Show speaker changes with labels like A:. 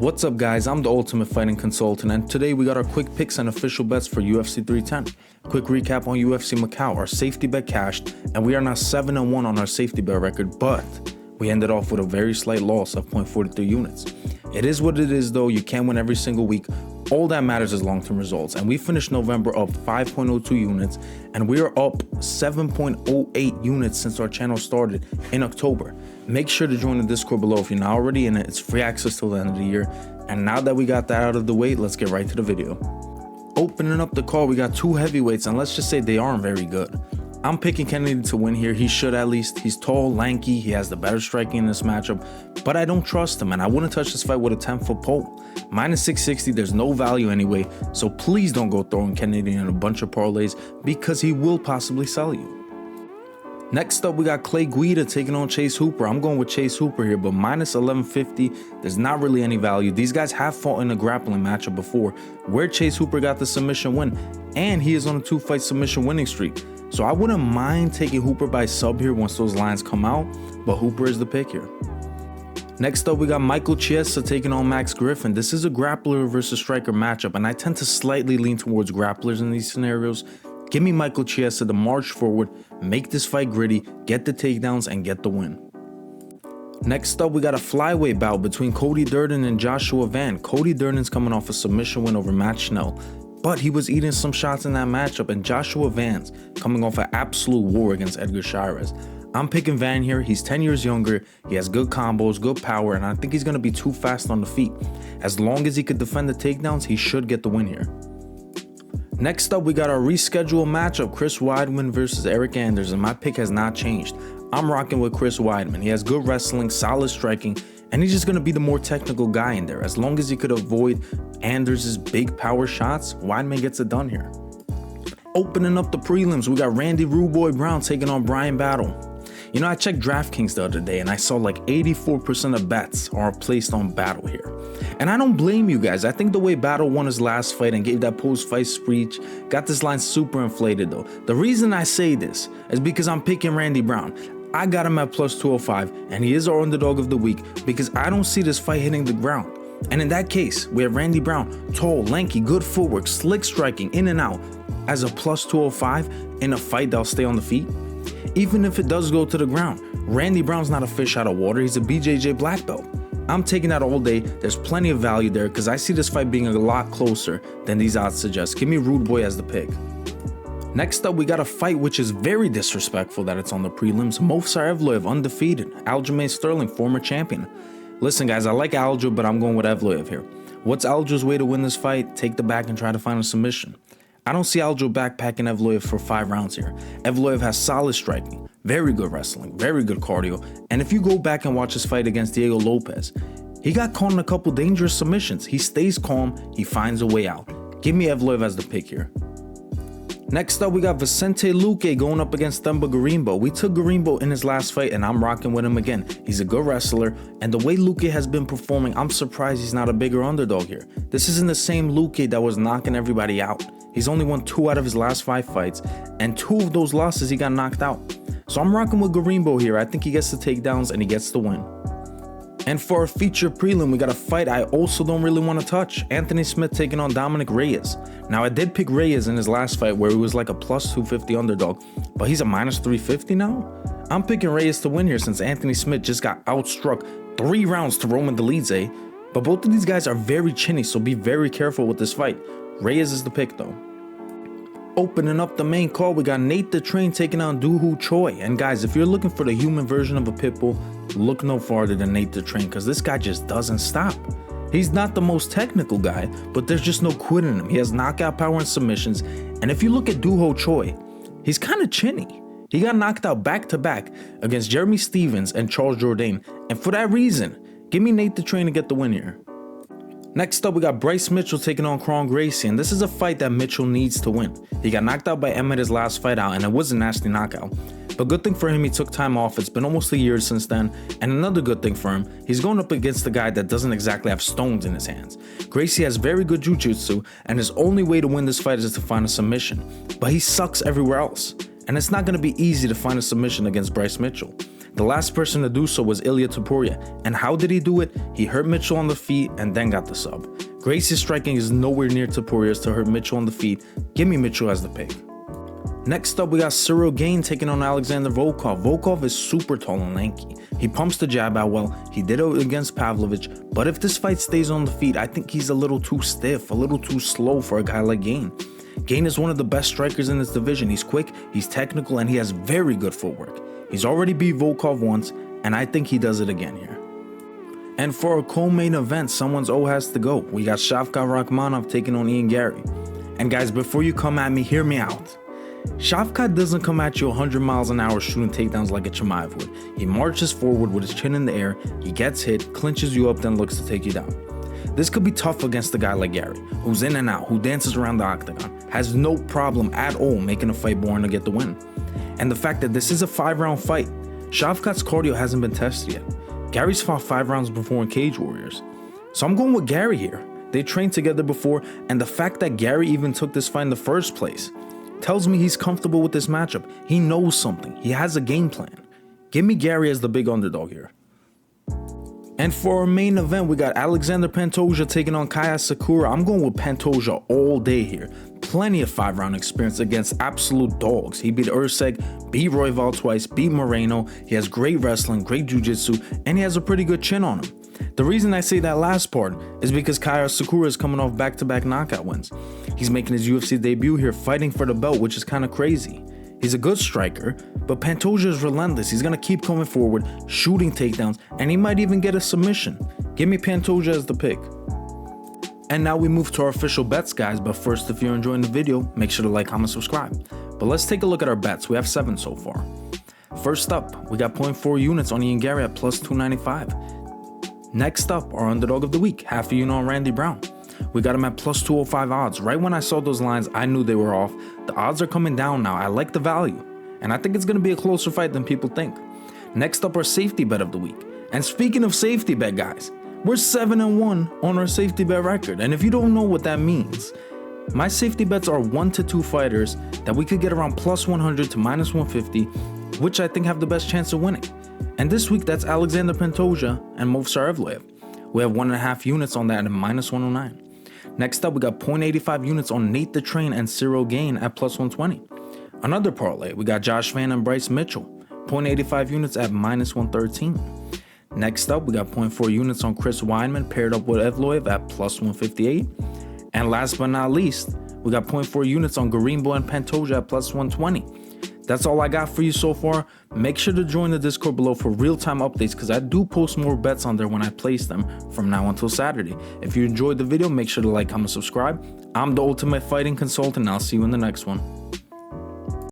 A: What's up guys, I'm the Ultimate Fighting Consultant, and today we got our quick picks and official bets for UFC 310. Quick recap on UFC Macau, our safety bet cashed, and we are now 7-1 on our safety bet record, but we ended off with a very slight loss of 0.43 units. It is what it is though, you can't win every single week. All that matters is long-term results, and we finished November up 5.02 units, and we are up 7.08 units since our channel started in October. Make sure to join the Discord below if you're not already in it. It's free access till the end of the year. And now that we got that out of the way, let's get right to the video. Opening up the card, we got two heavyweights, and let's just say they aren't very good. I'm picking Kennedy to win here. He should at least. He's tall, lanky, he has the better striking in this matchup, but I don't trust him, and I wouldn't touch this fight with a 10-foot pole. Minus 660, there's no value anyway, so please don't go throwing Kennedy in a bunch of parlays because he will possibly sell you. Next up, we got Guida taking on Chase Hooper. I'm going with Chase Hooper here, but minus 1150, there's not really any value. These guys have fought in a grappling matchup before, where Chase Hooper got the submission win, and he is on a 2-fight submission winning streak. So I wouldn't mind taking Hooper by sub here once those lines come out, but Hooper is the pick here. Next up, we got Chiesa taking on Max Griffin. This is a grappler versus striker matchup, and I tend to slightly lean towards grapplers in these scenarios. Give me Chiesa to march forward, make this fight gritty, get the takedowns, and get the win. Next up, we got a flyweight bout between Cody Durden and Joshua Van. Cody Durden's coming off a submission win over Matt Schnell, but he was eating some shots in that matchup, and Joshua Van's coming off an absolute war against Edgar Chairez. I'm picking Van here. He's 10 years younger, he has good combos, good power, and I think he's going to be too fast on the feet. As long as he could defend the takedowns, he should get the win here. Next up, we got our rescheduled matchup, Chris Weidman versus Eryk Anders, and my pick has not changed. I'm rocking with Chris Weidman. He has good wrestling, solid striking, and he's just going to be the more technical guy in there. As long as he could avoid Anders' big power shots, Weidman gets it done here. Opening up the prelims, we got Randy Rude Boy Brown taking on Bryan Battle. You know, I checked DraftKings the other day and I saw like 84% of bets are placed on Battle here. And I don't blame you guys. I think the way Battle won his last fight and gave that post-fight speech got this line super inflated though. The reason I say this is because I'm picking Randy Brown. I got him at plus 205 and he is our underdog of the week because I don't see this fight hitting the ground. And in that case, we have Randy Brown, tall, lanky, good footwork, slick striking, in and out, as a plus 205 in a fight that'll stay on the feet. Even if it does go to the ground, Randy Brown's not a fish out of water, he's a BJJ black belt. I'm taking that all day. There's plenty of value there because I see this fight being a lot closer than these odds suggest. Give me Rude Boy as the pick. Next up, we got a fight which is very disrespectful that it's on the prelims. Movsar Evloev, undefeated. Aljamain Sterling, former champion. Listen guys, I like Aljo, but I'm going with Evloev here. What's Aljo's way to win this fight? Take the back and try to find a submission. I don't see Aljo backpacking Evloev for 5 rounds here. Evloev has solid striking, very good wrestling, very good cardio, and if you go back and watch his fight against Diego Lopez, he got caught in a couple dangerous submissions. He stays calm, he finds a way out. Give me Evloev as the pick here. Next up, we got Vicente Luque going up against Themba Gorimbo. We took Gorimbo in his last fight, and I'm rocking with him again. He's a good wrestler, and the way Luque has been performing, I'm surprised he's not a bigger underdog here. This isn't the same Luque that was knocking everybody out. He's only won 2 out of his last 5 fights, and 2 of those losses he got knocked out. So I'm rocking with Gorimbo here. I think he gets the takedowns and he gets the win. And for our feature prelim, we got a fight I also don't really want to touch. Anthony Smith taking on Dominick Reyes. Now, I did pick Reyes in his last fight where he was like a plus 250 underdog, but he's a minus 350 now? I'm picking Reyes to win here since Anthony Smith just got outstruck 3 rounds to Roman Dolidze. But both of these guys are very chinny, so be very careful with this fight. Reyes is the pick though. Opening up the main card, we got Nate the Train taking on Choi. And guys, if you're looking for the human version of a pitbull, look no farther than Nate the Train because this guy just doesn't stop. He's not the most technical guy, but there's just no quit in him. He has knockout power and submissions. And if you look at Choi, he's kind of chinny. He got knocked out back-to-back against Jeremy Stephens and Charles Jourdain. And for that reason, give me Nate the Train to get the win here. Next up, we got Bryce Mitchell taking on Kron Gracie, and this is a fight that Mitchell needs to win. He got knocked out by Emmett his last fight out, and it was a nasty knockout. But good thing for him, he took time off. It's been almost a year since then. And another good thing for him, he's going up against a guy that doesn't exactly have stones in his hands. Gracie has very good jiu-jitsu, and his only way to win this fight is to find a submission. But he sucks everywhere else. And it's not going to be easy to find a submission against Bryce Mitchell. The last person to do so was Ilia Topuria, and how did he do it? He hurt Mitchell on the feet and then got the sub. Gracie's striking is nowhere near Topuria's to hurt Mitchell on the feet. Give me Mitchell as the pick. Next up, we got Ciryl Gane taking on Alexander Volkov. Volkov is super tall and lanky. He pumps the jab out well. He did it against Pavlovich, but if this fight stays on the feet, I think he's a little too stiff, a little too slow for a guy like Gane. Gane is one of the best strikers in this division. He's quick, he's technical, and he has very good footwork. He's already beat Volkov once, and I think he does it again here. And for a co-main event, someone's O has to go. We got Shavkat Rakhmonov taking on Ian Garry. And guys, before you come at me, hear me out. Shavkat doesn't come at you 100 miles an hour shooting takedowns like a Chimaev would. He marches forward with his chin in the air, he gets hit, clinches you up, then looks to take you down. This could be tough against a guy like Garry, who's in and out, who dances around the octagon, has no problem at all making a fight boring to get the win. And the fact that this is a 5-round fight, Shavkat's cardio hasn't been tested yet. Garry's fought 5 rounds before in Cage Warriors. So I'm going with Garry here. They trained together before, and the fact that Garry even took this fight in the first place tells me he's comfortable with this matchup. He knows something. He has a game plan. Give me Garry as the big underdog here. And for our main event, we got Alexander Pantoja taking on Asakura. I'm going with Pantoja all day here. Plenty of 5-round experience against absolute dogs. He beat Urseg, beat Royval twice, beat Moreno. He has great wrestling, great jiu-jitsu, and he has a pretty good chin on him. The reason I say that last part is because Asakura is coming off back-to-back knockout wins. He's making his UFC debut here, fighting for the belt, which is kind of crazy. He's a good striker, but Pantoja is relentless. He's going to keep coming forward, shooting takedowns, and he might even get a submission. Give me Pantoja as the pick. And now we move to our official bets, guys, but first, if you're enjoying the video, make sure to like, comment, subscribe. But let's take a look at our bets. We have 7 so far. First up, we got 0.4 units on Ian Garry at plus 295. Next up, our underdog of the week, half a unit on Randy Brown. We got him at plus 205 odds. Right when I saw those lines, I knew they were off. The odds are coming down now. I like the value, and I think it's going to be a closer fight than people think. Next up, our safety bet of the week. And speaking of safety bet, guys, we're 7-1 on our safety bet record. And if you don't know what that means, my safety bets are 1 to 2 fighters that we could get around plus 100 to minus 150, which I think have the best chance of winning. And this week, that's Alexander Pantoja and Movsar Evloev. We have 1.5 units on that at minus 109. Next up, we got 0.85 units on Nate the Train and Ciryl Gane at plus 120. Another parlay, we got Josh Van and Bryce Mitchell, 0.85 units at minus 113. Next up, we got 0.4 units on Chris Weidman paired up with Evloev at plus 158. And last but not least, we got 0.4 units on Gorimbo and Pantoja at plus 120. That's all I got for you so far. Make sure to join the Discord below for real-time updates because I do post more bets on there when I place them from now until Saturday. If you enjoyed the video, make sure to like, comment, subscribe. I'm the Ultimate Fighting Consultant, and I'll see you in the next one.